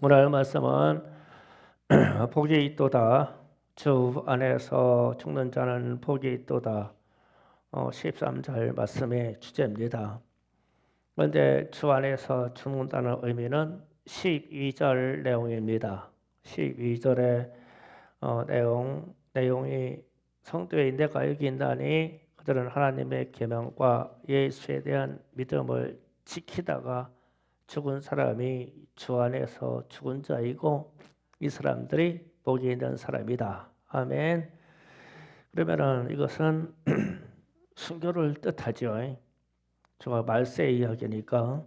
오늘 말씀은 복이 있도다. 주 안에서 죽는 자는 복이 있도다. 13절 말씀의 주제입니다. 그런데 주 안에서 죽는다는 의미는 12절 내용입니다. 12절의 내용이 성도의 내가 여기 있나니 그들은 하나님의 계명과 예수에 대한 믿음을 지키다가 죽은 사람이 주 안에서 죽은 자이고 이 사람들이 복이 있는 사람이다. 아멘. 그러면은 이것은 순교를 뜻하죠. 제가 말세의 이야기니까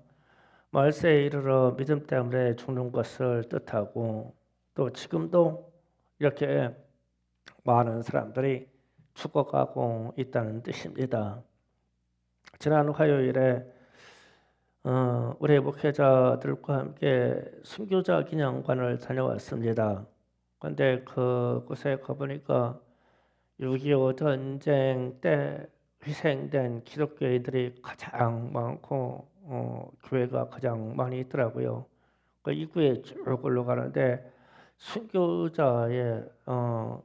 말세에 이르러 믿음 때문에 죽는 것을 뜻하고 또 지금도 이렇게 많은 사람들이 죽어가고 있다는 뜻입니다. 지난 화요일에 우리 목회자들과 함께 순교자 기념관을 다녀왔습니다. 그런데 그곳에 가보니까 6.25 전쟁 때 희생된 기독교인들이 가장 많고 교회가 가장 많이 있더라고요. 그 입구에 쭉 올라가는데 순교자의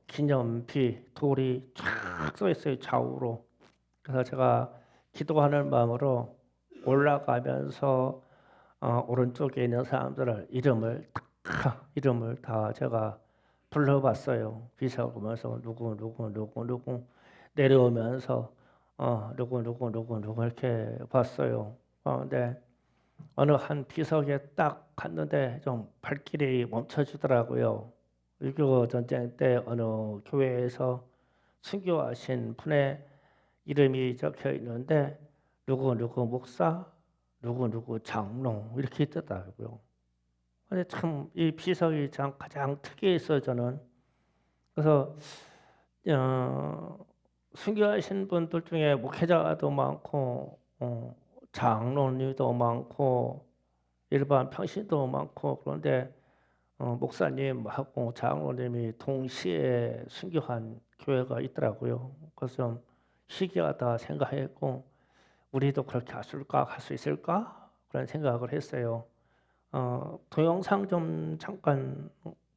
기념비 돌이 쫙 써 있어요, 좌우로. 그래서 제가 기도하는 마음으로 올라가면서 오른쪽에 있는 사람들을 이름을 다 제가 불러봤어요. 비석으면서 누구 내려오면서 누구 이렇게 봤어요. 근데 어느 한 비석에 딱 갔는데 좀 발길이 멈춰지더라고요. 6.25 전쟁 때 어느 교회에서 순교하신 분의 이름이 적혀 있는데 누구 목사, 누구 장로 이렇게 있더라고요. 근데 참 이 비석이 가장 특이했어요, 저는. 그래서 순교하신 분들 중에 목회자도 많고 장로님도 많고 일반 평신도 많고 그런데 목사님하고 장로님이 동시에 순교한 교회가 있더라고요. 그래서 좀 희귀하다 생각했고 우리도 그렇게 할 수 있을까? 그런 생각을 했어요. 동영상 좀 잠깐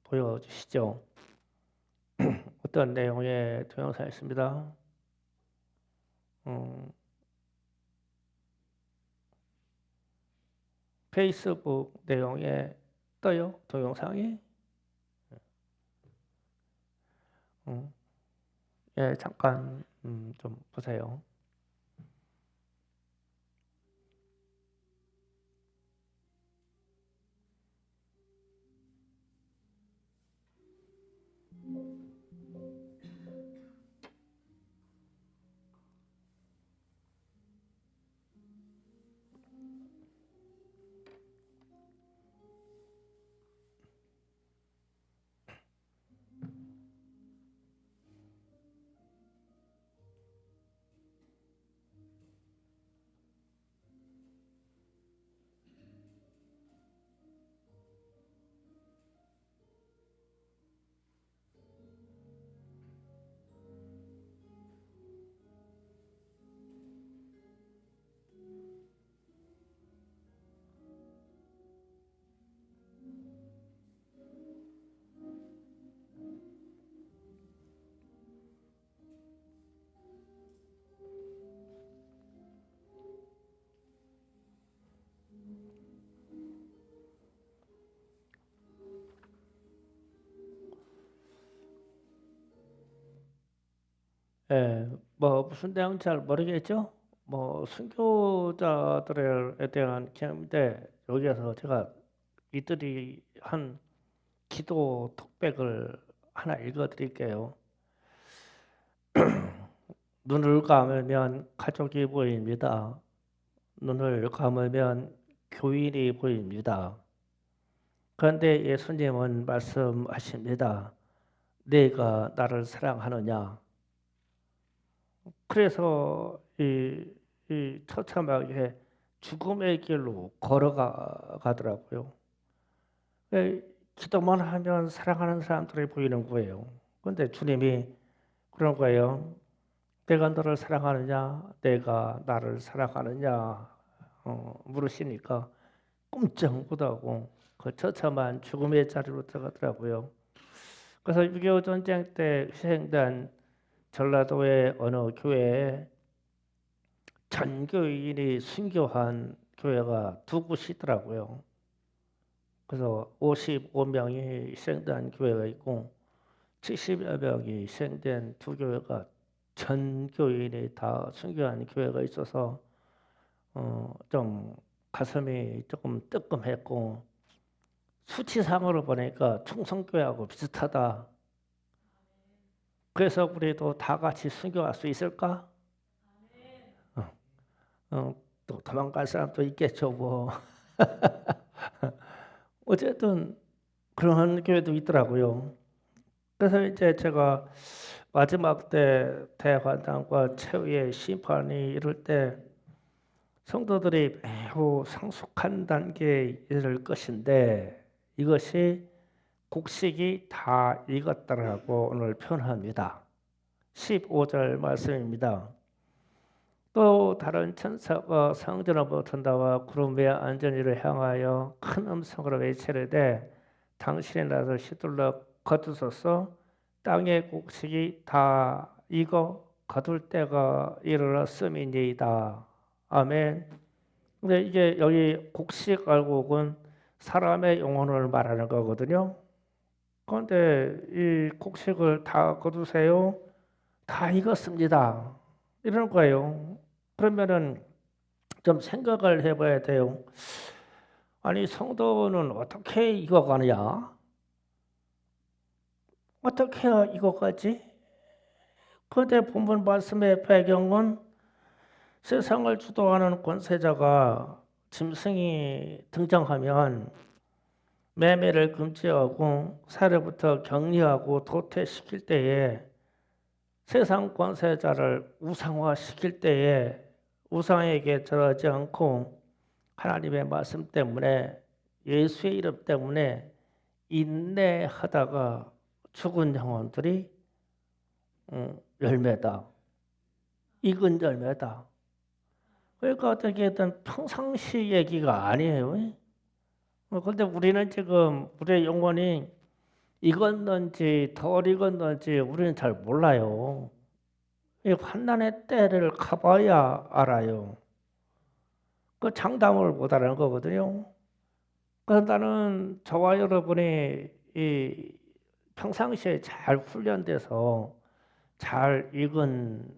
보여주시죠. 어떤 내용의 동영상이었습니다. 음, 페이스북 내용에 떠요, 동영상이. 음, 예, 잠깐 좀 보세요. 예, 뭐 무슨 내용인지 잘 모르겠죠? 뭐 순교자들에 대한 개념인데 여기에서 제가 이들이 한 기도 톡백을 하나 읽어드릴게요. 눈을 감으면 가족이 보입니다. 눈을 감으면 교인이 보입니다. 그런데 예수님은 말씀하십니다. 내가 나를 사랑하느냐? 그래서 이 처참하게 죽음의 길로 걸어가더라고요. 기도만 하면 사랑하는 사람들이 보이는 거예요. 그런데 주님이 그런 거예요. 내가 너를 사랑하느냐, 내가 나를 사랑하느냐 물으시니까 꼼짝 못하고 그 처참한 죽음의 자리로 들어가더라고요. 그래서 6.25 전쟁 때 희생된 전라도의 어느 교회에 전교인이 순교한 교회가 두 곳이더라고요. 그래서 55명이 희생된 교회가 있고 70여 명이 희생된 두 교회가 전교인이 다 순교한 교회가 있어서 좀 가슴이 조금 뜨끔했고 수치상으로 보니까 충성교회하고 비슷하다. 그래서 우리도 다 같이 순교할 수 있을까? 어, 또 도망갈 사람도 있겠죠 뭐. 어쨌든 그런 교회도 있더라고요. 그래서 이제 제가 마지막 때 대관당과 최후의 심판이 이럴 때 성도들이 매우 성숙한 단계에 이를 것인데 이것이 곡식이 다 익었다라고 오늘 표현합니다. 15절 말씀입니다. 또 다른 천사가 성전으로부터 나와 구름 위에 앉은 이를 향하여 큰 음성으로 외치르되 당신의 낯을 휘둘러 거두소서 땅의 곡식이 다 익어 거둘 때가 이르렀음이니이다. 아멘. 근데 이게 여기 곡식 알곡은 사람의 영혼을 말하는 거거든요. 그런데 이 곡식을 다 거두세요. 다 익었습니다. 이런 거예요. 그러면은 좀 생각을 해봐야 돼요. 아니 성도는 어떻게 익어가느냐? 어떻게 해야 익어가지? 그런데 본문 말씀의 배경은 세상을 주도하는 권세자가 짐승이 등장하면 매매를 금지하고 사례부터 격리하고 도태시킬 때에 세상 권세자를 우상화시킬 때에 우상에게 절하지 않고 하나님의 말씀 때문에 예수의 이름 때문에 인내하다가 죽은 영혼들이 열매다. 익은 열매다. 그러니까 어떻게든 평상시 얘기가 아니에요. 그런데 우리는 지금 우리의 영혼이 익었는지 덜 익었는지 우리는 잘 몰라요. 이 환난의 때를 가봐야 알아요. 그 장담을 못하는 거거든요. 그래서 나는 저와 여러분이 이 평상시에 잘 훈련돼서 잘 익은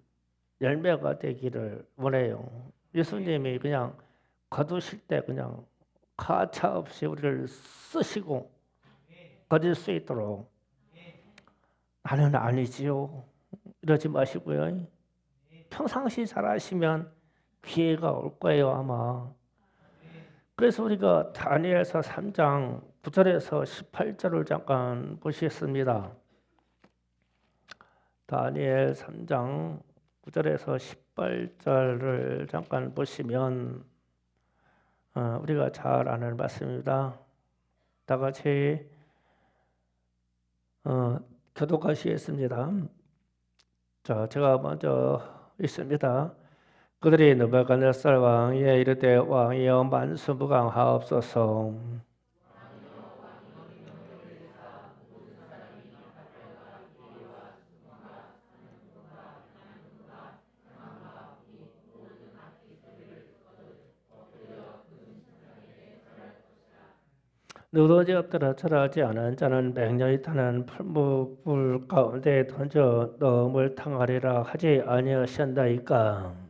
열매가 되기를 원해요. 예수님이 그냥 거두실 때 그냥 가차 없이 우리를 쓰시고 거둘 수 있도록 나는 아니지요. 이러지 마시고요. 평상시 잘하시면 기회가 올 거예요 아마. 그래서 우리가 다니엘서 3장 9절에서 18절을 잠깐 보시겠습니다. 다니엘 3장 9절에서 18절을 잠깐 보시면 우리가 잘 아는 말씀입니다. 다 같이 교독하시겠습니다. 자, 제가 먼저 읽습니다. 그들이 느부갓네살 왕이에 이르되 왕이여 만수무강하옵소서. 누더지 없더라 절하지 않은 자는 맹렬히 타는 풀무불 가운데 던져 넣음을 당하리라 하지 아니하셨나이까.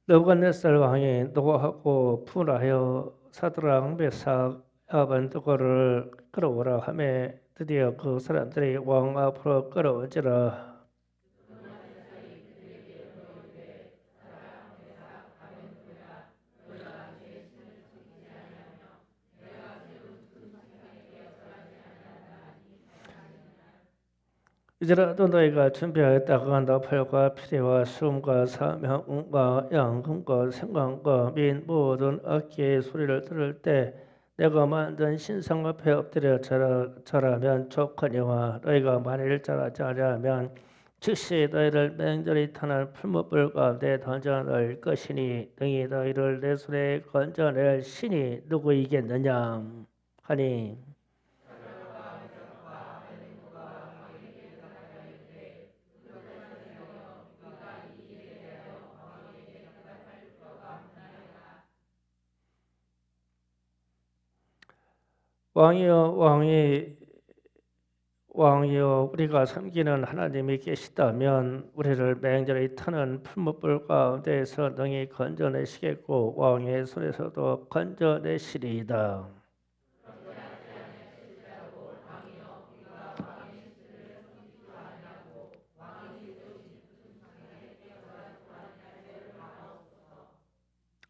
느부갓네살 왕이 노하고 분하여 사드락 메삭 아벤드고를 끌어오라 하며 드디어 그 사람들이 왕 앞으로 끌어온지라. 이제라도 너희가 준비하였다가 너팔과 피대와 숨과 사명과 양금과 생강과 민 모든 악기의 소리를 들을 때 내가 만든 신상 앞에 엎드려 절하면 좋거니와 너희가 만일 절하지 아니하면 즉시 너희를 맹렬히 타는 풀무불 가운데 던져넣을 것이니 능히 너희를 내 손에 건져낼 신이 누구이겠느냐 하니 왕이여 우리가 섬기는 하나님이 계시다면 우리를 맹렬히 타는 풀무불 가운데에서 능히 건져내시겠고 왕의 손에서도 건져내시리이다.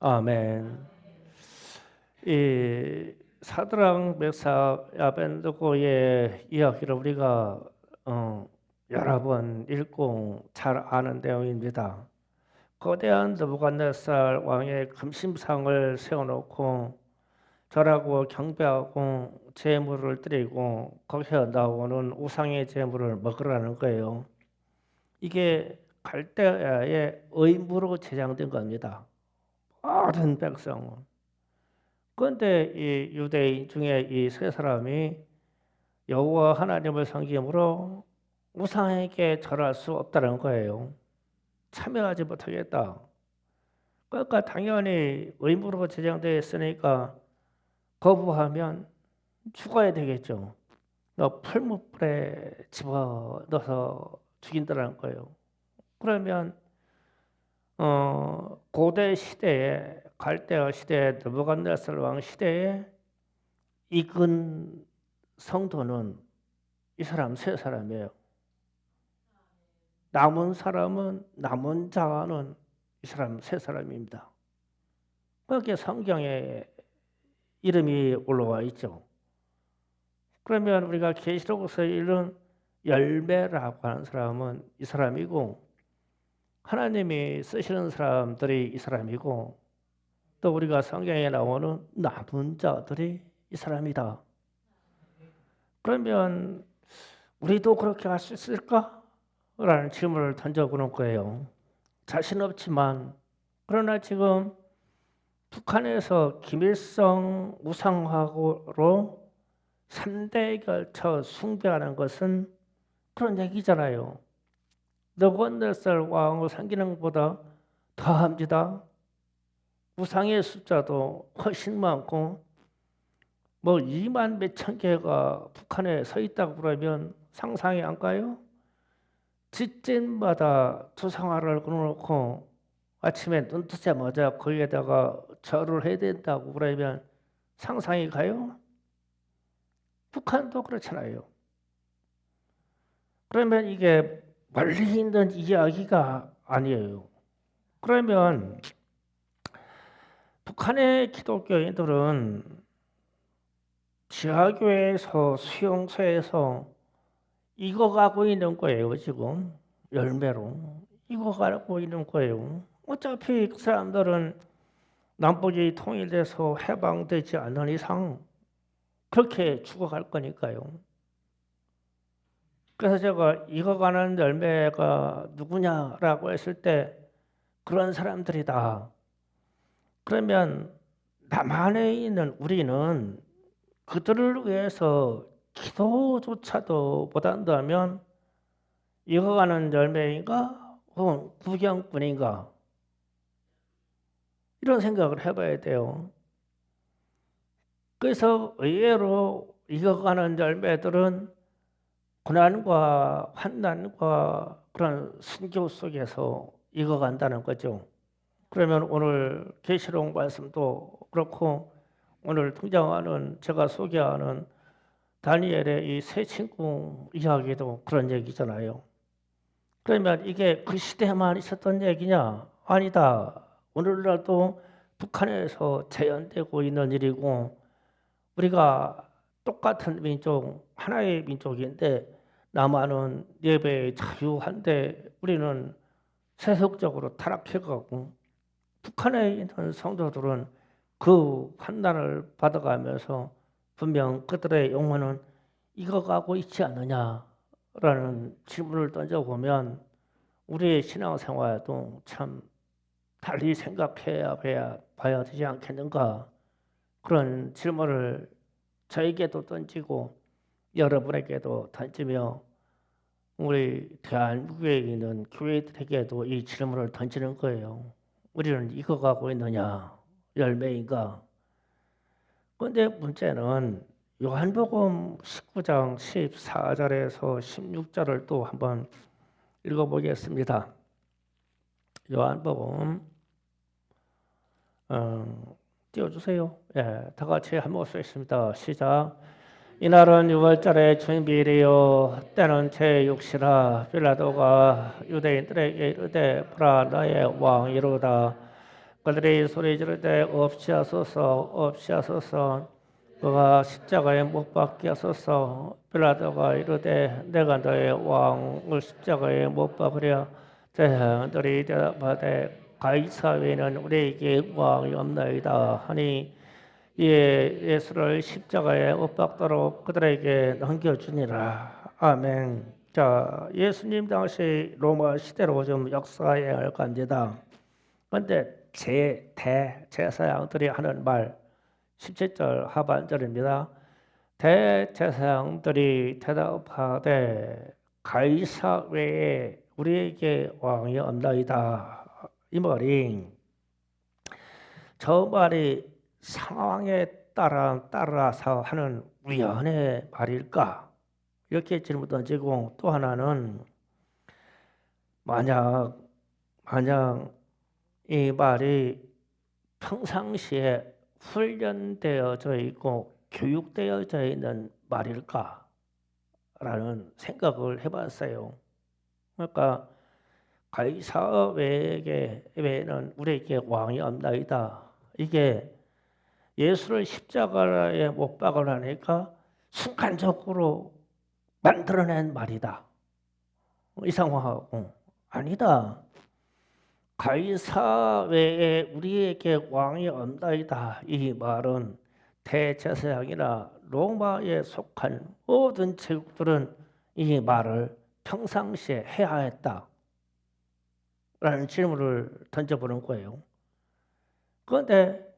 아멘. 이 사드랑 메사 아벤느고의 이야기를 우리가 여러 번 읽고 잘 아는 내용입니다. 거대한 느부갓네살 왕의 금심상을 세워놓고 절하고 경배하고 제물을 드리고 거기서 나오는 우상의 제물을 먹으라는 거예요. 이게 갈대아의 의무로 제정된 겁니다. 모든 백성은. 그런데 이 유대인 중에 이 세 사람이 여호와 하나님을 섬김으로 우상에게 절할 수 없다는 거예요. 참여하지 못하겠다. 그러니까 당연히 의무로 제정되어 있으니까 거부하면 죽어야 되겠죠. 너 풀무불에 집어넣어서 죽인다는 거예요. 그러면 고대 시대에 갈대아 시대 느부갓네살 왕 시대에 이근 성도는 이 사람 세 사람이에요. 남은 자는 이 사람 세 사람입니다. 그렇게 성경에 이름이 올라와 있죠. 그러면 우리가 계시록에서 읽는 열매라고 하는 사람은 이 사람이고 하나님이 쓰시는 사람들이 이 사람이고 또 우리가 성경에 나오는 남은 자들이 이 사람이다. 그러면 우리도 그렇게 할 수 있을까? 라는 질문을 던져보는 거예요. 자신 없지만 그러나 지금 북한에서 김일성 우상화로 3대 결쳐 숭배하는 것은 그런 얘기잖아요. 느부갓네살 왕을 섬기는 것보다 더합니다. 우상의 숫자도 훨씬 많고 뭐 2만 몇천 개가 북한에 서 있다고 그러면 상상이 안 가요? 집집마다 조상화를 그려놓고 아침에 눈 뜨자마자 거기에다가 절을 해야 된다고 그러면 상상이 가요? 북한도 그렇잖아요. 그러면 이게 멀리 있는 이야기가 아니에요. 그러면 북한의 기독교인들은 지하교회에서 수용소에서 익어가고 있는 거예요. 지금 열매로 익어가고 있는 거예요. 어차피 그 사람들은 남북이 통일돼서 해방되지 않는 이상 그렇게 죽어갈 거니까요. 그래서 제가 익어가는 열매가 누구냐라고 했을 때 그런 사람들이다. 그러면 남한에 있는 우리는 그들을 위해서 기도조차도 못한다면 익어가는 열매인가? 혹은 구경꾼인가? 이런 생각을 해봐야 돼요. 그래서 의외로 익어가는 열매들은 고난과 환난과 그런 순교 속에서 익어간다는 거죠. 그러면 오늘 계시록 말씀도 그렇고 오늘 등장하는 제가 소개하는 다니엘의 이 세 친구 이야기도 그런 얘기잖아요. 그러면 이게 그 시대만 있었던 얘기냐? 아니다. 오늘날도 북한에서 재현되고 있는 일이고 우리가 똑같은 민족, 하나의 민족인데 남한은 예배에 자유한데 우리는 세속적으로 타락해가고 북한에 있는 성도들은 그 판단을 받아가면서 분명 그들의 영혼은 익어가고 있지 않느냐라는 질문을 던져보면 우리의 신앙생활도 참 달리 생각해야 봐야 되지 않겠는가, 그런 질문을 저에게도 던지고 여러분에게도 던지며 우리 대한민국에 있는 교회들에게도 이 질문을 던지는 거예요. 우리는 익어가고 있느냐, 열매인가? 그런데 문제는 요한복음 19장 14절에서 16절을 또 한번 읽어보겠습니다. 요한복음 띄워주세요. 예, 다 같이 한 목소리 있습니다. 시작. 이날은 6월절의 주인비일이요 때는 제6시라. 빌라도가 유대인들에게 이르되 보라 너의 왕이로다. 그들이 소리 지르되 없이하소서 없이하소서. 그가 십자가에 못 박게 하소서. 빌라도가 이르되 내가 너의 왕을 십자가에 못 박으랴. 제사장들이 대답하되 가이사 외에는 우리에게 왕이 없나이다 하니 이에 예수를 십자가에 못 박도록 그들에게 넘겨주니라. 아멘. 자, 예수님 당시 로마 시대로 좀 역사에 할 겁니다. 그런데 대제사장들이 하는 말 17절 하반절입니다. 대제사장들이 대답하되 가이사 외에 우리에게 왕이 없나이다. 이 말이, 저 말이 상황에 따라서 하는 우연의 말일까? 이렇게 질문 던지고, 또 하나는 만약 이 말이 평상시에 훈련되어져 있고 교육되어져 있는 말일까? 라는 생각을 해봤어요. 그러니까 가이사 외에는 우리에게 왕이 없나이다. 이게 예수를 십자가에 못 박으라니까 순간적으로 만들어낸 말이다. 이상하고, 아니다. 가이사 외에 우리에게 왕이 없나이다. 이 말은 대제사장이나 로마에 속한 모든 제국들은 이 말을 평상시에 해야 했다. 라는 질문을 던져보는 거예요. 그런데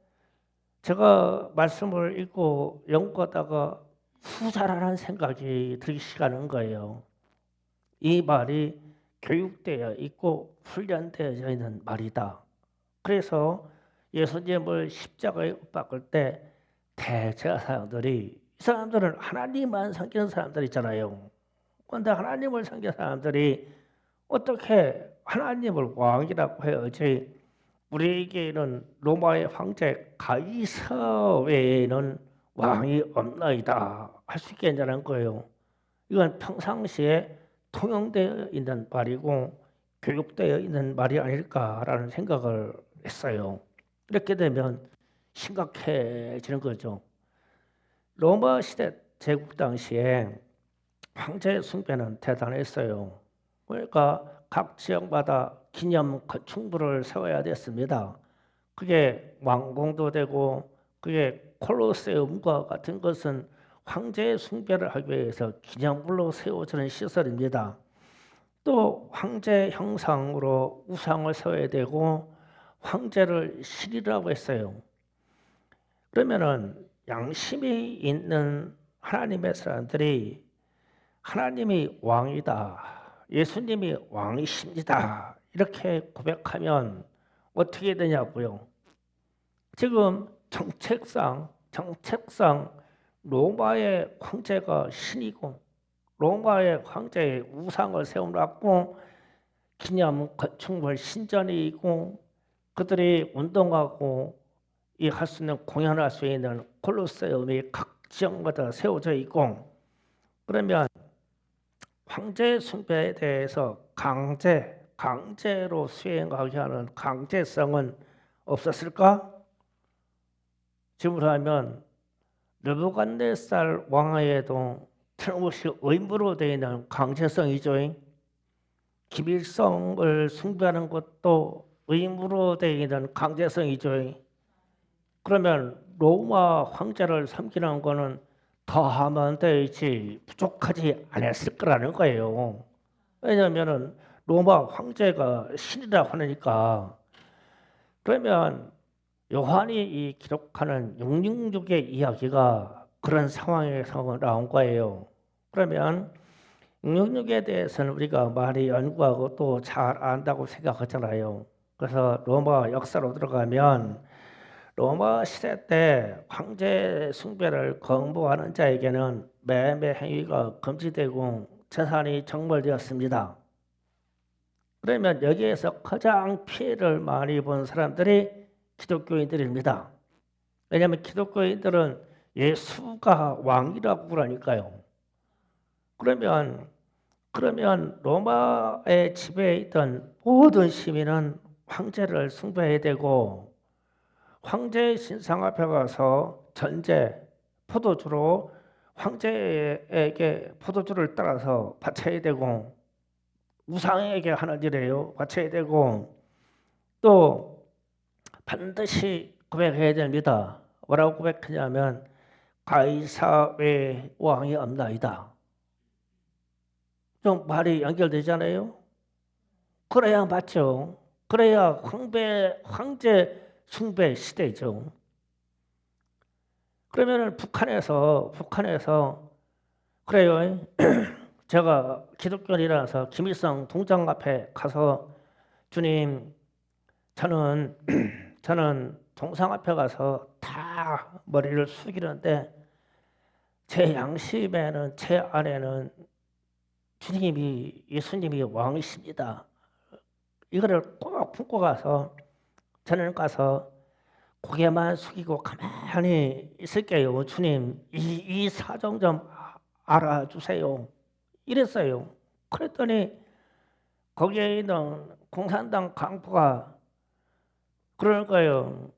제가 말씀을 읽고 연구하다가 후자라는 생각이 들기 시작하는 거예요. 이 말이 교육되어 있고 훈련되어져 있는 말이다. 그래서 예수님을 십자가에 못 박을 때 대제사장들이, 이 사람들은 하나님만 섬기는 사람들이잖아요. 그런데 하나님을 섬기는 사람들이 어떻게 하나님을 왕이라고 해야지 우리에게는 로마의 황제 가이사 외에는 왕이 없나이다 할 수 있겠냐는 거예요. 이건 평상시에 통용되어 있는 말이고 교육되어 있는 말이 아닐까라는 생각을 했어요. 이렇게 되면 심각해지는 거죠. 로마 시대 제국 당시에 황제 숭배는 대단했어요. 그러니까 각 지역마다 기념 건축물을 세워야 됐습니다. 그게 왕궁도 되고, 그게 콜로세움과 같은 것은 황제의 숭배를 하기 위해서 기념물로 세워지는 시설입니다. 또 황제 형상으로 우상을 세워야 되고 황제를 신이라고 했어요. 그러면은 양심이 있는 하나님의 사람들이 하나님이 왕이다, 예수님이 왕이십니다, 이렇게 고백하면 어떻게 되냐고요. 지금 정책상 로마의 황제가 신이고 로마의 황제의 우상을 세워놨고 기념 건축물 신전이 있고 그들이 운동하고 이 할 수 있는 공연할 수 있는 콜로세움이 각 지역마다 세워져 있고, 그러면 황제 숭배에 대해서 강제로 수행하게 하는 강제성은 없었을까? 질문하면 느부갓네살 왕에도 틀림없이 의무로 되어 있는 강제성이죠. 기밀성을 숭배하는 것도 의무로 되어 있는 강제성이죠. 그러면 로마 황제를 섬기는 거는 더하면 되지 부족하지 않았을 거라는 거예요. 왜냐하면 로마 황제가 신이라 하니까. 그러면 요한이 이 기록하는 666의 이야기가 그런 상황에서 나온 거예요. 그러면 666에 대해서는 우리가 많이 연구하고 또 잘 안다고 생각하잖아요. 그래서 로마 역사로 들어가면 로마 시대 때 황제 숭배를 거부하는 자에게는 매매 행위가 금지되고 재산이 정벌되었습니다. 그러면 여기에서 가장 피해를 많이 본 사람들이 기독교인들입니다. 왜냐하면 기독교인들은 예수가 왕이라고 그러니까요. 그러면 로마의 지배에 있던 모든 시민은 황제를 숭배해야 되고 황제의 신상 앞에 가서 전제, 포도주로 황제에게 포도주를 따라서 바쳐야 되고 우상에게 하는 일이에요. 바쳐야 되고 또 반드시 고백해야 됩니다. 뭐라고 고백하냐면 가이사 외에 왕이 없나이다. 좀 말이 연결되잖아요. 그래야 맞죠. 그래야 황제 숭배 시대죠. 그러면은 북한에서 그래요. 제가 기독교인이라서 김일성 동상 앞에 가서 주님 저는 동상 앞에 가서 다 머리를 숙이는데 제 양심에는 제 안에는 예수님이 왕이십니다. 이거를 꼭 품고 가서 저는 가서 고개만 숙이고 가만히 있을게요. 주님 이 사정 좀 알아주세요. 이랬어요. 그랬더니 거기에 있는 공산당 강부가 그럴 거예요.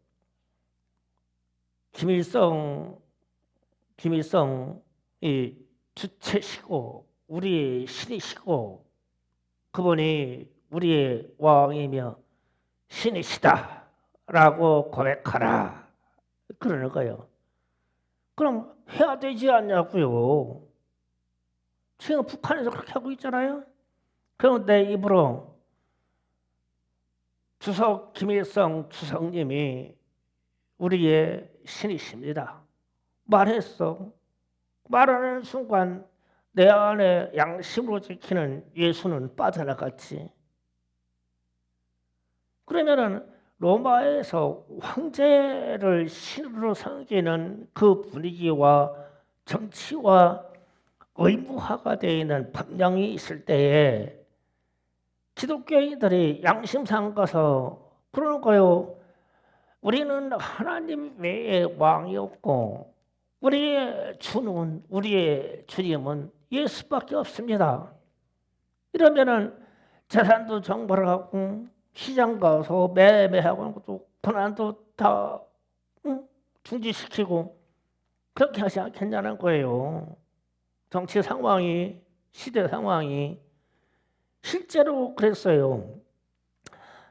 김일성이 주체시고 우리의 신이시고 그분이 우리의 왕이며 신이시다 라고 고백하라 그러는 거예요. 그럼 해야 되지 않냐고요. 지금 북한에서 그렇게 하고 있잖아요. 그럼 내 입으로 김일성 주석님이 우리의 신이십니다. 말했어. 말하는 순간 내 안에 양심으로 지키는 예수는 빠져나갔지. 그러면은 로마에서 황제를 신으로 섬기는 그 분위기와 정치와 의무화가 되어 있는 법령이 있을 때에 기독교인들이 양심상 가서 그러는 거예요. 우리는 하나님 외에 왕이 없고 우리의 주님은 예수밖에 없습니다. 이러면은 재산도 정벌하고 시장 가서 매매하고 또 고난도 다 중지시키고 그렇게 하지 않겠냐는 거예요. 정치 상황이 시대 상황이 실제로 그랬어요.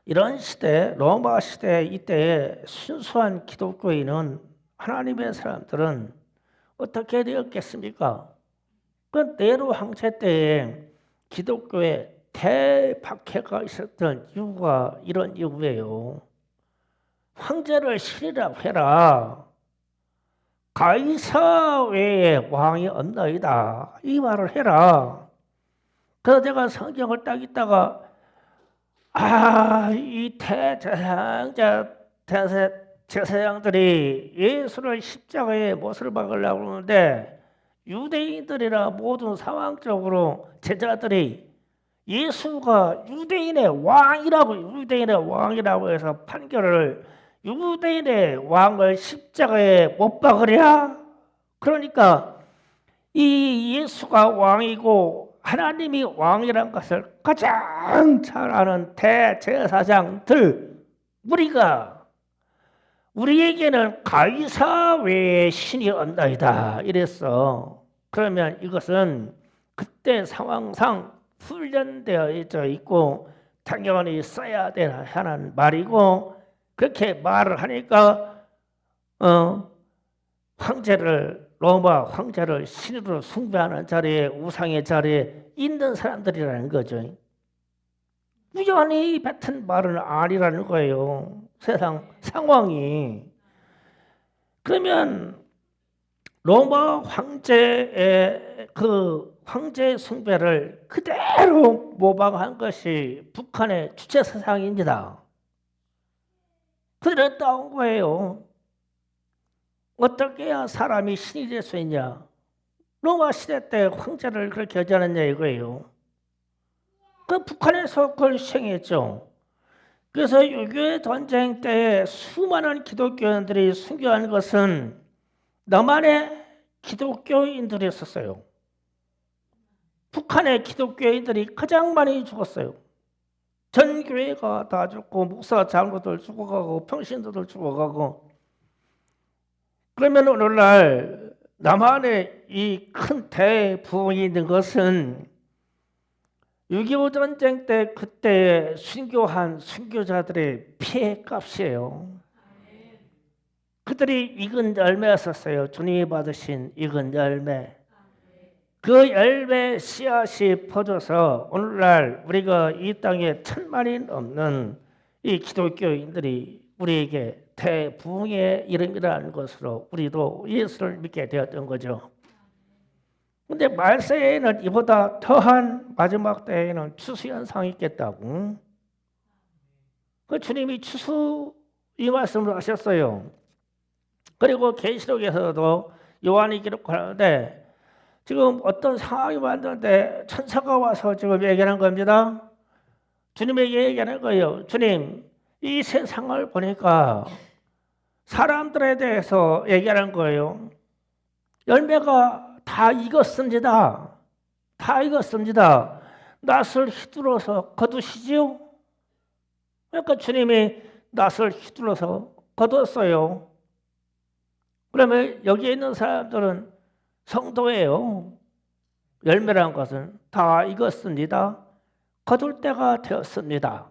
이런 시대 로마 시대 이때의 순수한 기독교인은 하나님의 사람들은 어떻게 되었겠습니까? 그 네로 황제 때에 기독교에 대박해가 있었던 이유가 이런 이유예요. 황제를 신이라고 해라. 가이사 외에 왕이 없나이다. 이 말을 해라. 그래서 제가 성경을 딱 읽다가 이 제사장들이 예수를 십자가에 못을 박으려고 그러는데 유대인들이나 모든 상황적으로 제자들이 예수가 유대인의 왕이라고 해서 판결을 유대인의 왕을 십자가에 못 박으랴? 그러니까 이 예수가 왕이고 하나님이 왕이라는 것을 가장 잘 아는 대제사장들 우리에게는 가이사 외에 신이 없나이다 이랬어. 그러면 이것은 그때 상황상 훈련되어 있고 당연히 써야 하는 말이고, 그렇게 말을 하니까 로마 황제를 신으로 숭배하는 자리에, 우상의 자리에 있는 사람들이라는 거죠. 우연히 뱉은 말은 아니라는 거예요. 세상 상황이. 그러면 로마 황제의 그 황제 숭배를 그대로 모방한 것이 북한의 주체 사상입니다. 그대로 따온 거예요. 어떻게 해야 사람이 신이 될 수 있냐? 로마 시대 때 황제를 그렇게 하지 않았냐 이거예요. 그 북한에서 그걸 시행했죠. 그래서 6.25 전쟁 때 수많은 기독교인들이 순교한 것은 남한의 기독교인들이었어요. 북한의 기독교인들이 가장 많이 죽었어요. 전 교회가 다 죽고 목사 장로들 죽어가고 평신도들 죽어가고. 그러면 오늘날 남한의 이 큰 대부흥이 있는 것은 6.25 전쟁 때 그때 순교한 순교자들의 피해 값이에요. 그들이 익은 열매였었어요. 주님이 받으신 익은 열매. 그 열매 씨앗이 퍼져서 오늘날 우리가 이 땅에 1,000만이 넘는 이 기독교인들이 우리에게 대부흥의 이름이라는 것으로 우리도 예수를 믿게 되었던 거죠. 근데 말세에는 이보다 더한 마지막 때에는 추수 현상이 있겠다고. 그 주님이 추수 이 말씀을 하셨어요. 그리고 계시록에서도 요한이 기록하는데 지금 어떤 상황이 왔는데 천사가 와서 지금 얘기하는 겁니다. 주님에게 얘기하는 거예요. 주님, 이 세상을 보니까 사람들에 대해서 얘기하는 거예요. 열매가 다 익었습니다. 다 익었습니다. 낫을 휘둘러서 거두시지요. 그러니까 주님이 낫을 휘둘러서 거뒀어요. 그러면 여기에 있는 사람들은 성도예요. 열매라는 것은 다 익었습니다. 거둘 때가 되었습니다.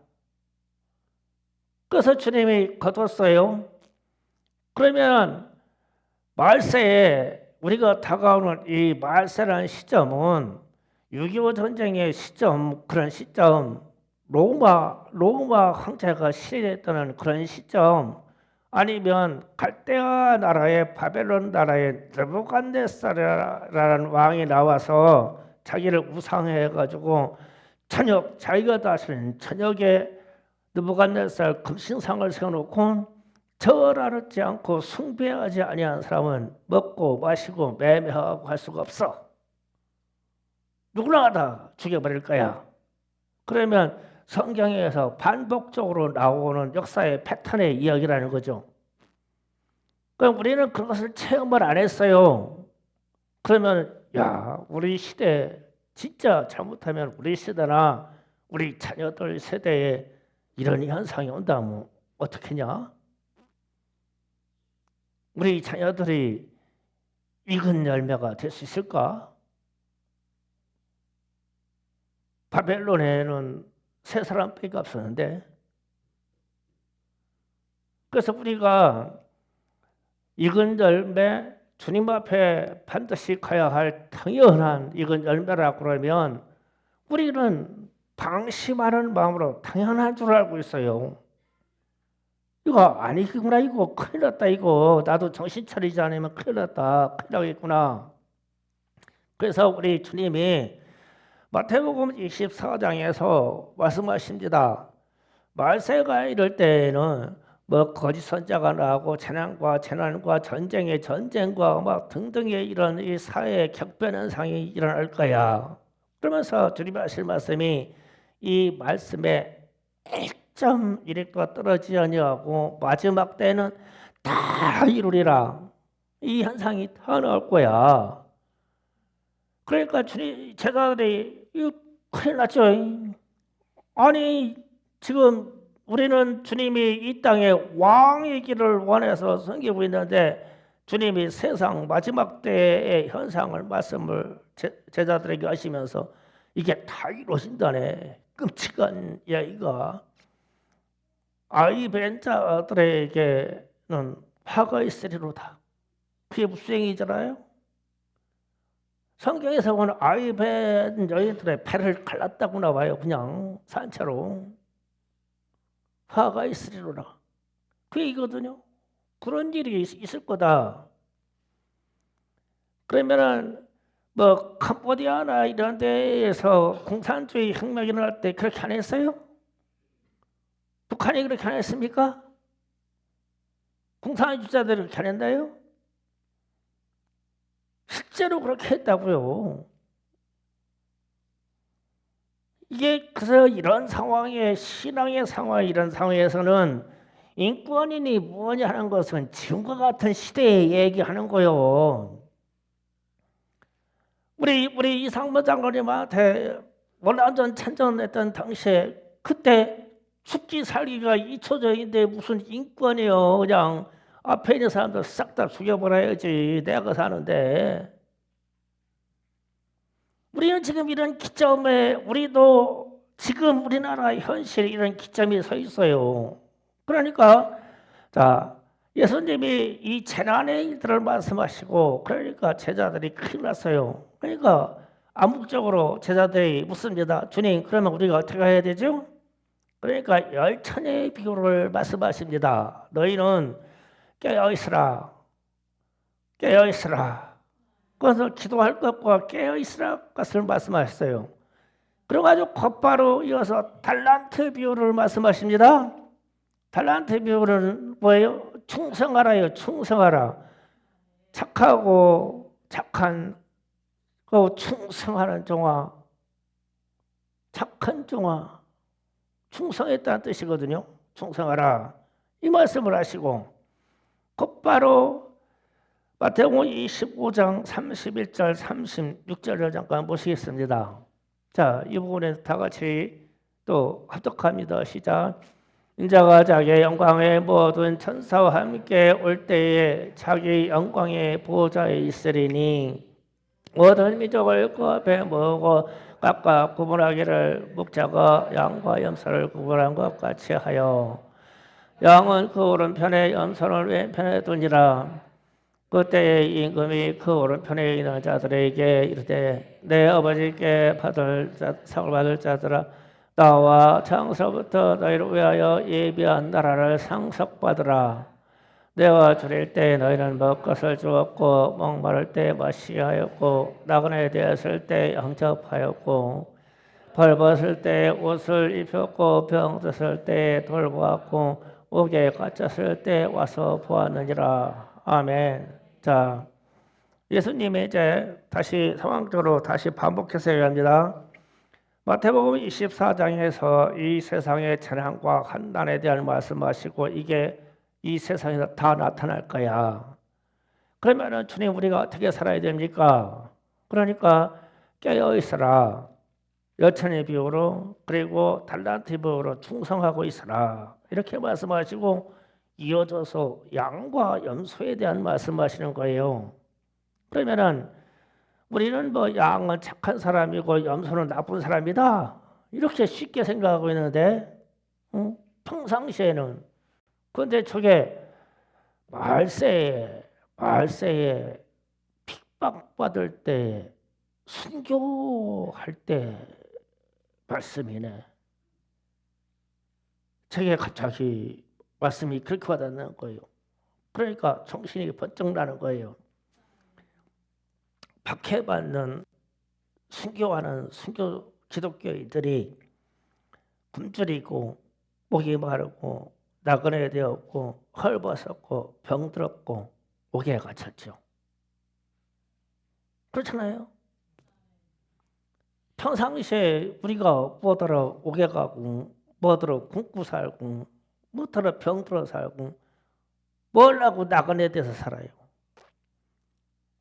그래서 주님이 거뒀어요. 그러면 말세에 우리가 다가오는 이 말세라는 시점은 6.25 전쟁의 시점, 그런 시점, 로마 황제가 시해했다는 그런 시점, 아니면 갈대아 나라의 바벨론 나라의 느부갓네살이라는 왕이 나와서 자기를 우상해가지고 자기가 다스린 천역에 느부갓네살 금신상을 세워놓고 절하지 않고 숭배하지 아니한 사람은 먹고 마시고 매매하고 할 수가 없어. 누구나 다 죽여버릴 거야. 그러면 성경에서 반복적으로 나오는 역사의 패턴의 이야기라는 거죠. 그럼 우리는 그것을 체험을 안 했어요. 그러면 우리 시대 진짜 잘못하면 우리 시대나 우리 자녀들 세대에 이런 현상이 온다면 어떻게냐? 우리 자녀들이 익은 열매가 될 수 있을까? 바벨론에는 세 사람밖에 없었는데, 그래서 우리가 익은 열매, 주님 앞에 반드시 가야 할 당연한 익은 열매라고 그러면 우리는 방심하는 마음으로 당연한 줄 알고 있어요. 이거 아니구나, 이거 큰일 났다, 이거 나도 정신 차리지 않으면 큰일 났다, 큰일 나겠구나. 그래서 우리 주님이 마태복음 24장에서 말씀하십니다. 말세가 이럴 때에는 거짓 선자가 나오고 재난과 전쟁과 등등의 이런 이 사회 격변 현상이 일어날 거야. 그러면서 주님이 하실 말씀이 이 말씀에 1점 1획도 떨어지지 아니하고 마지막 때는 다 이루리라. 이 현상이 다 나올 거야. 그러니까 주님 제자들이 이거 큰일 났죠. 아니 지금 우리는 주님이 이 땅에 왕이기를 원해서 섬기고 있는데 주님이 세상 마지막 때의 현상을 말씀을 제자들에게 하시면서 이게 다 이루어진다네. 끔찍한 이야기가 아이 벤자들에게는 화가 있으리로다. 그게 무슨 얘기잖아요. 성경에서 보면 아이 벤 여인들의 배를 갈랐다고 나와요. 그냥 산채로. 화가 있으리로다. 그 얘기거든요. 그런 일이 있을 거다. 그러면은 뭐 캄보디아나 이런 데에서 공산주의 혁명이 일어날 때 그렇게 안 했어요? 북한이 그렇게 안 했습니까? 공산주의자들이 그렇게 안 했나요? 실제로 그렇게 했다고요. 이게 그래서 이런 상황에 신앙의 상황 이런 상황에서는 인권이니 뭐냐 하는 것은 지금과 같은 시대에 얘기하는 거요. 우리 이상무 장로님한테 원안전 참전했던 당시에 그때 죽기 살기가 2초전인데 무슨 인권이요. 그냥 앞에 있는 사람들 싹 다 죽여버려야지. 내가 사는데. 우리는 지금 이런 기점에 우리도 지금 우리나라 현실 이런 기점에 서 있어요. 그러니까 자 예수님이 이 재난의 일들을 말씀하시고 그러니까 제자들이 큰일 났어요. 그러니까 암묵적으로 제자들이 묻습니다. 주님 그러면 우리가 어떻게 해야 되죠? 그러니까 열천의 비유를 말씀하십니다. 너희는 깨어있으라. 깨어있으라. 그래서 기도할 것과 깨어있으라 것을 말씀하셨어요. 그래가지고 곧바로 이어서 달란트 비유를 말씀하십니다. 달란트 비유는 뭐예요? 충성하라요. 충성하라. 착하고 착한 그 충성하는 종아, 착한 종아, 충성했다는 뜻이거든요. 충성하라. 이 말씀을 하시고 곧바로 마태복음 25장 31절 36절을 잠깐 보시겠습니다. 자, 이 부분에서 다 같이 또 합독합니다. 시작. 인자가 자기의 영광의 모든 천사와 함께 올 때에 자기 영광의 보좌에 있으리니 모든 민족을 그 앞에 모으고 각각 구분하기를 목자가 양과 염소를 구분한 것 같이 하여 양은 그 오른편에 염소를 왼편에 두니라. 그때에 임금이 그 오른편에 있는 자들에게 이르되 내 아버지께 상을 받을 자들아 나와 창세부터 너희를 위하여 예비한 나라를 상속받으라. 내가 줄일 때 너희는 먹것을 주었고 목마를 때 마시하였고 나그네 되었을 때 영접하였고 벌벗을 때 옷을 입혔고 병들었을 때 돌보았고 옥에 갇혔을 때 와서 보았느니라. 아멘. 자, 예수님이 이제 다시 상황적으로 다시 반복해서 얘기합니다. 마태복음 24장에서 이 세상의 재난과 환난에 대한 말씀하시고 이게 이 세상에서 다 나타날 거야. 그러면은 주님 우리가 어떻게 살아야 됩니까? 그러니까 깨어 있어라. 여천의 비유로 그리고 달란트 비유로 충성하고 있어라. 이렇게 말씀하시고 이어져서 양과 염소에 대한 말씀하시는 거예요. 그러면은 우리는 뭐 양은 착한 사람이고 염소는 나쁜 사람이다. 이렇게 쉽게 생각하고 있는데 평상시에는 근데 저게 말세에 핍박받을 때 순교할 때 말씀이네. 저게 갑자기 말씀이 그렇게 와닿는 거예요. 그러니까 정신이 번쩍 나는 거예요. 박해받는 순교하는 순교 기독교인들이 굶주리고 목이 마르고 나그네 되었고 헐벗었고 병들었고 옥에 갇혔죠. 그렇잖아요. 평상시에 우리가 뭐더러 옥에 가고 뭐더러 굶고 살고 뭐더러 병들어 살고 뭘 하고 나그네 돼서 살아요.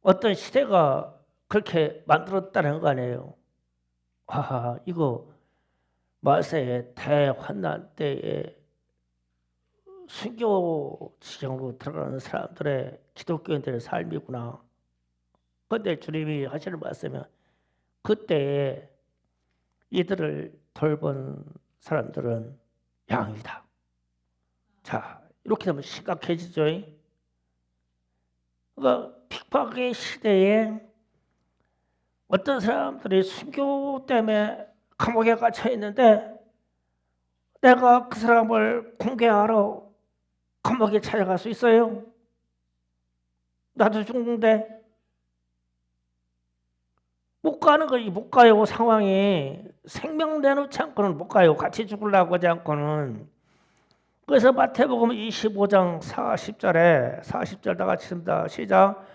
어떤 시대가 그렇게 만들었다는 거 아니에요. 이거 말세의 대환난 때에 순교 지경으로 들어가는 사람들의 기독교인들의 삶이구나. 그런데 주님이 하시는 말씀은 그때에 이들을 돌본 사람들은 양이다. 자, 이렇게 되면 심각해지죠. 그러니까 핍박의 시대에 어떤 사람들이 순교 때문에 감옥에 갇혀 있는데 내가 그 사람을 공개하러 감옥에 찾아갈 수 있어요? 나도 죽는데 못 가는 거지. 못 가요. 상황이 생명 내놓지 않고는 못 가요. 같이 죽으려고 하지 않고는. 그래서 마태복음 25장 40절 다 같이 읽습니다. 시작.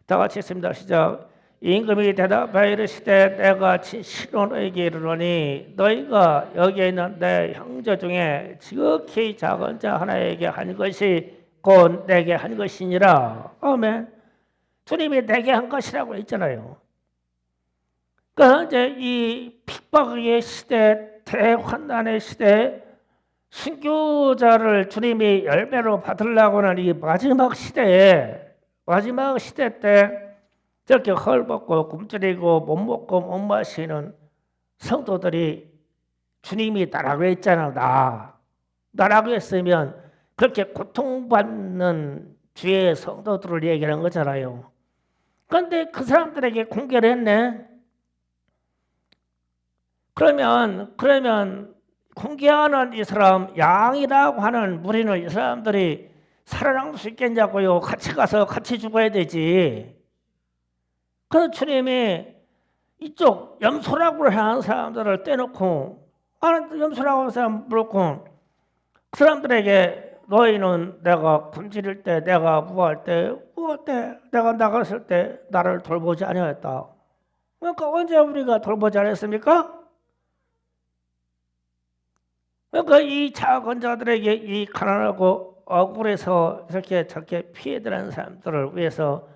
다 같이 읽습니다. 시작. 임금이 대답하여 이르시되 내가 진실로 너희에게 이르노니 너희가 여기에 있는 내 형제 중에 지극히 작은 자 하나에게 한 것이 곧 내게 한 것이니라. 아멘. 주님이 내게 한 것이라고 했잖아요. 그러니까 이제 이 핍박의 시대, 대환난의 시대, 순교자를 주님이 열매로 받으려고 하는 이 마지막 시대 때 저렇게 헐벗고 굶주리고 못 먹고 못 마시는 성도들이 주님이 나라고 했잖아. 나라고 했으면 그렇게 고통받는 주의 성도들을 얘기하는 거잖아요. 그런데 그 사람들에게 공개를 했네. 그러면 공개하는 이 사람, 양이라고 하는 무리는 이 사람들이 살아남을 수 있겠냐고요. 같이 가서 같이 죽어야 되지. 그래서 주님이 이쪽 염소라고 하는 사람들을 떼놓고 염소라고 하는 사람 물었고 그 사람들에게 너희는 내가 굶주릴 때, 내가 무할 때, 내가 나갔을 때 나를 돌보지 아니하였다. 그러니까 언제 우리가 돌보지 않았습니까? 그러니까 이 작은 자들에게 이 가난하고 억울해서 저렇게 피해들는 사람들을 위해서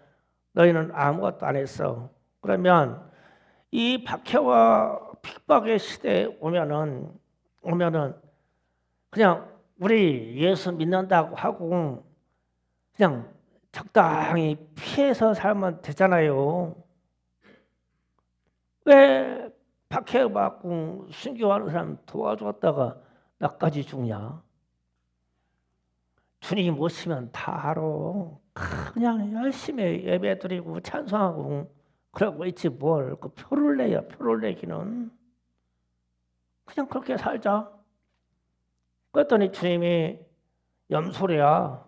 너희는 아무것도 안 했어. 그러면 이 박해와 핍박의 시대에 오면은 그냥 우리 예수 믿는다고 하고 그냥 적당히 피해서 살면 되잖아요. 왜 박해받고 순교하는 사람 도와줬다가 나까지 죽냐? 주님 모시면 다 알아. 그냥 열심히 예배드리고 찬송하고 그러고 있지 뭘. 그 표를 내요. 표를 내기는. 그냥 그렇게 살자. 그랬더니 주님이 염소래야.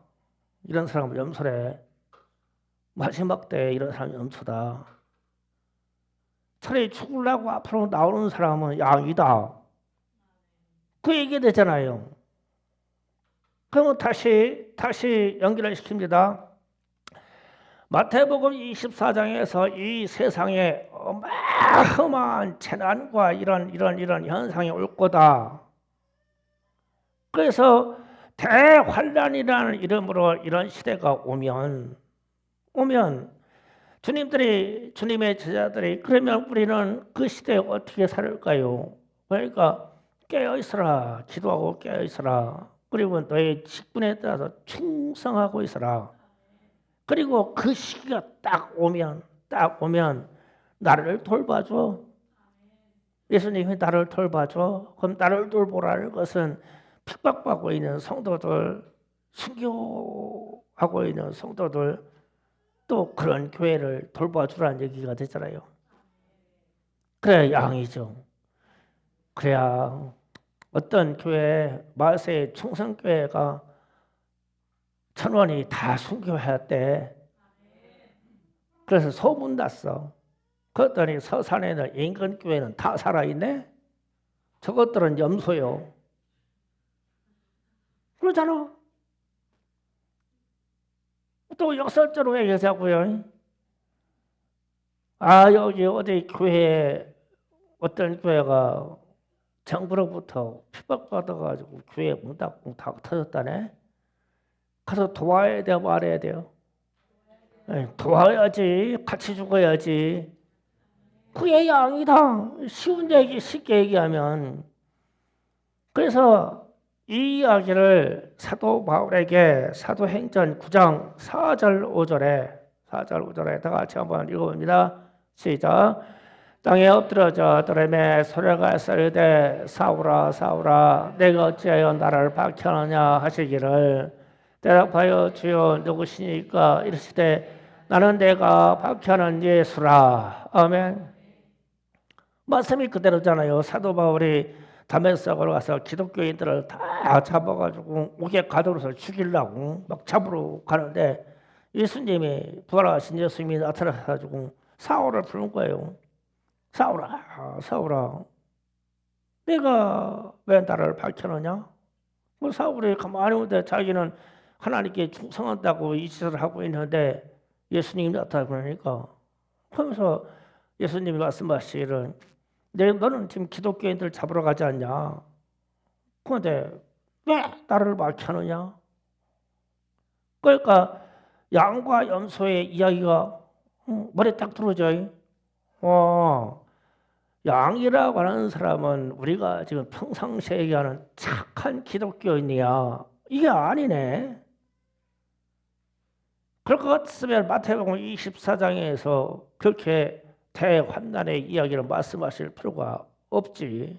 이런 사람은 염소래. 마지막 때 이런 사람이 염소다. 차라리 죽으려고 앞으로 나오는 사람은 양이다. 그 얘기 되잖아요. 그러면 다시 연결을 시킵니다. 마태복음 24장에서 이 세상에 어마어마한 재난과 이런 현상이 올 거다. 그래서 대환란이라는 이름으로 이런 시대가 오면 주님의 제자들이 그러면 우리는 그 시대에 어떻게 살을까요? 그러니까 깨어있어라. 기도하고 깨어있어라. 그리고 너의 직분에 따라서 충성하고 있어라. 그리고 그 시기가 딱 오면 나를 돌봐줘. 예수님이 나를 돌봐줘. 그럼 나를 돌보라는 것은 핍박받고 있는 성도들, 순교하고 있는 성도들 또 그런 교회를 돌봐주라는 얘기가 되잖아요. 그래야 양이죠. 그래야 어떤 교회 마세 충성교회가 1,000원이 다 순교했대. 그래서 소문났어. 그랬더니 서산에는 인근교회는 다 살아있네. 저것들은 염소요. 그러잖아. 또 역설적으로 얘기하자고요. 여기 어디 교회에 어떤 교회가 정부로부터 핍박받아가지고 교회 문 닫고 다 터졌다네. 가서 도와야 돼요, 말해야 돼요? 네, 도와야지. 같이 죽어야지. 그게 양이다. 쉬운 얘기, 쉽게 얘기하면. 그래서 이 이야기를 사도 바울에게 사도행전 9장 4절 5절에 다 같이 한번 읽어봅니다. 시작. 땅에 엎드러져 떨며 소리가 썰되 사울아 사울아 내가 어찌하여 나를 박해하느냐 하시기를 대답하여 주여 누구시니까 이르시되 나는 내가 박해하는 예수라. 아멘. 말씀이 그대로잖아요. 사도 바울이 다메섹으로 가서 기독교인들을 다 잡아가지고 옥에 가둬서 죽이려고 막 잡으러 가는데 예수님이 부활하신 예수님이 나타나가지고 사울을 부른 거예요. 사울아, 사울아, 내가 왜 나를 박해하느냐? 뭐 사울이 가만히 오는데 자기는 하나님께 충성한다고 이 짓을 하고 있는데 예수님이 나타나니까 그러면서 예수님이 말씀하시기를 너는 지금 기독교인들 잡으러 가지 않냐? 그런데 왜 나를 박해하느냐? 그러니까 양과 염소의 이야기가 머리에 딱 들어오죠. 양이라고 하는 사람은 우리가 지금 평상시에 얘기하는 착한 기독교인이야. 이게 아니네. 그럴 것 같으면 마태복음 24장에서 그렇게 대환난의 이야기를 말씀하실 필요가 없지.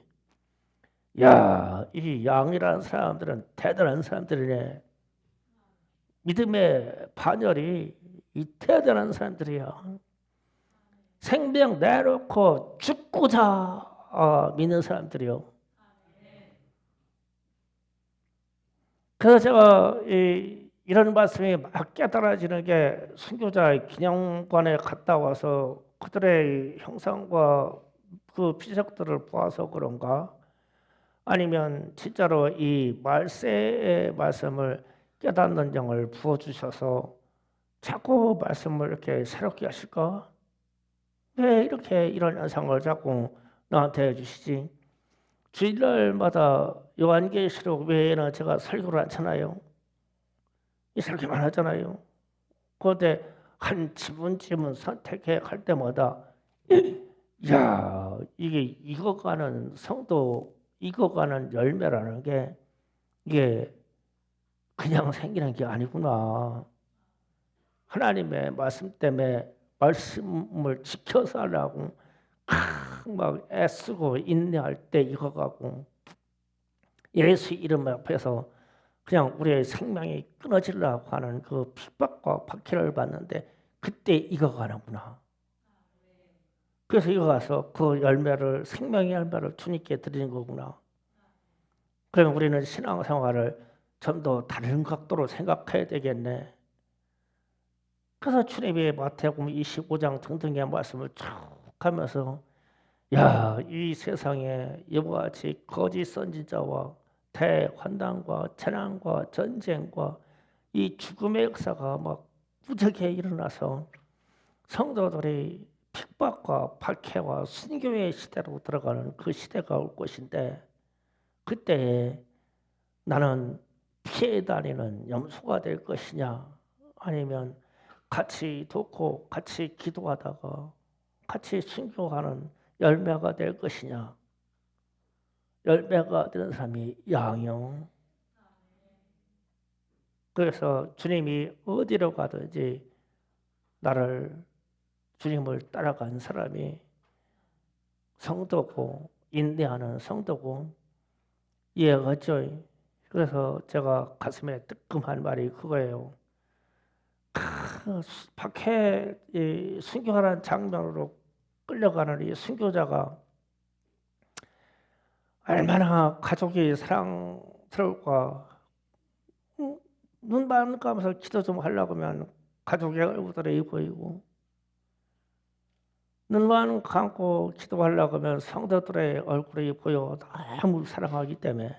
야, 이 양이라는 사람들은 대단한 사람들이네. 믿음의 반열이 이 대단한 사람들이야. 생명 내놓고 죽고자 믿는 사람들이요. 그래서 제가 이런 말씀이 막 깨달아지는 게 순교자 기념관에 갔다 와서 그들의 형상과 그 피적들을 보아서 그런가? 아니면 진짜로 이 말세의 말씀을 깨닫는 영을 부어주셔서 자꾸 말씀을 이렇게 새롭게 하실까? 왜 이렇게 이런 현상을 자꾸 나한테 해주시지? 주일날마다 요한계시록 외에는 제가 설교를 하잖아요. 이 설교만 하잖아요. 그런데 한 지문지문 선택해 갈 때마다 야, 이게 익어가는 성도, 익어가는 열매라는 게 이게 그냥 생기는 게 아니구나. 하나님의 말씀 때문에 말씀을 지켜서 하려고 막 애쓰고 인내할 때 익어가고 예수 이름 앞에서 그냥 우리의 생명이 끊어지려고 하는 그 핍박과 박해를 받는데 그때 익어가는구나. 그래서 익어가서 그 열매를 생명의 열매를 주님께 드리는 거구나. 그러면 우리는 신앙생활을 좀 더 다른 각도로 생각해야 되겠네. 그래서 주님이 마태복음 25장 등등의 말씀을 쭉 하면서 야, 이 세상에 이와 같이 거짓 선지자와 대환난과 재난과 전쟁과 이 죽음의 역사가 막 무지하게 일어나서 성도들이 핍박과 박해와 순교의 시대로 들어가는 그 시대가 올 것인데 그때에 나는 피해 다니는 염소가 될 것이냐 아니면 같이 돕고 같이 기도하다가 같이 순교하는 열매가 될 것이냐. 열매가 되는 사람이 양이요. 그래서 주님이 어디로 가든지 나를 주님을 따라간 사람이 성도고 인내하는 성도고 이해가죠. 그래서 제가 가슴에 뜨끔한 말이 그거예요. 박해 순교하는 장면으로 끌려가는 이 순교자가 얼마나 가족이 사랑스러울까. 눈만 감아서 기도 좀 하려고 하면 가족의 얼굴들이 보이고 눈만 감고 기도하려고 하면 성도들의 얼굴이 보여 너무 사랑하기 때문에.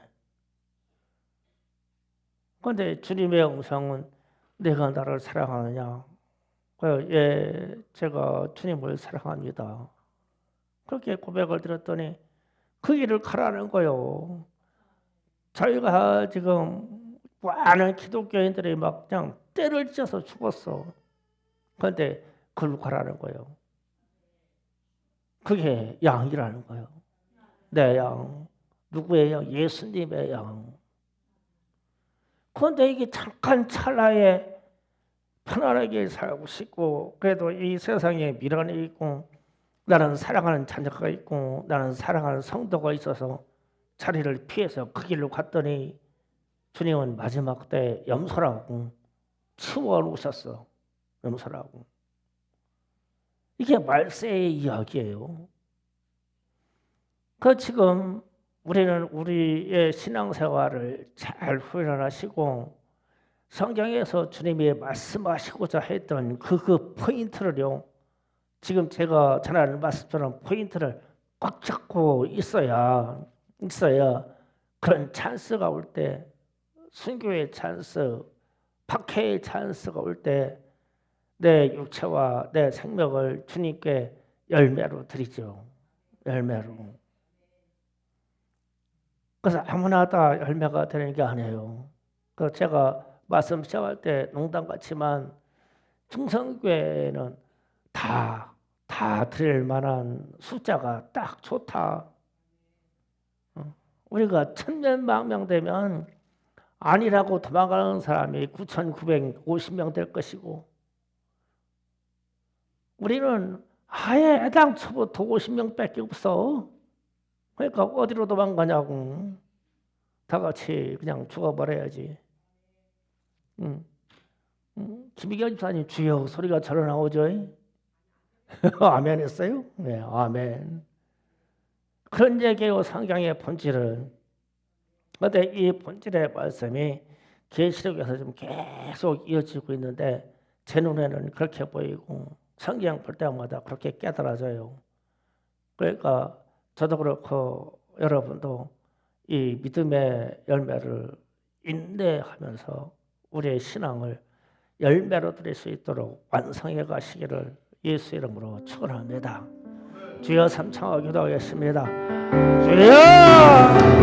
그런데 주님의 음성은 내가 나를 사랑하느냐. 예, 제가 주님을 사랑합니다. 그렇게 고백을 드렸더니 그 길을 가라는 거요. 저희가 지금 많은 기독교인들이 막 그냥 때를 쪄서 죽었어. 그런데 그걸 가라는 거예요. 그게 양이라는 거예요. 내 양. 누구의 양? 예수님의 양. 그런데 이게 잠깐 찰나에 편안하게 살고 싶고 그래도 이 세상에 미련이 있고 나는 사랑하는 자녀가 있고 나는 사랑하는 성도가 있어서 자리를 피해서 그 길로 갔더니 주님은 마지막 때 염소라고 치워놓으셨어. 염소라고. 이게 말세의 이야기예요. 그 지금 우리는 우리의 신앙생활을 잘 훈련하시고 성경에서 주님이 말씀하시고자 했던 그 포인트를요. 지금 제가 전하는 말씀처럼 포인트를 꽉 잡고 있어야 그런 찬스가 올 때, 순교의 찬스, 박해의 찬스가 올 때 내 육체와 내 생명을 주님께 열매로 드리죠. 열매로. 그래서 아무나 다 열매가 되는 게 아니에요. 그 제가 말씀 시작할 때 농담 같지만 충성교회는 다 드릴 만한 숫자가 딱 좋다. 우리가 1000명 되면 아니라고 도망가는 사람이 9,950명 될 것이고 우리는 아예 애당초부터 50명밖에 없어. 그러니까 어디로 도망가냐고. 다 같이 그냥 죽어버려야지. 김희경 집사님 주여 소리가 절로 나오죠. 아멘 했어요? 네, 아멘. 그런 얘기예요. 성경의 본질은. 그런데 이 본질의 말씀이 계시록에서 좀 계속 이어지고 있는데 제 눈에는 그렇게 보이고 성경 볼 때마다 그렇게 깨달아져요. 그러니까 저도 그렇고 여러분도 이 믿음의 열매를 인내하면서 우리의 신앙을 열매로 드릴 수 있도록 완성해 가시기를 예수 이름으로 축원합니다. 주여 삼창하기도 하겠습니다. 주여!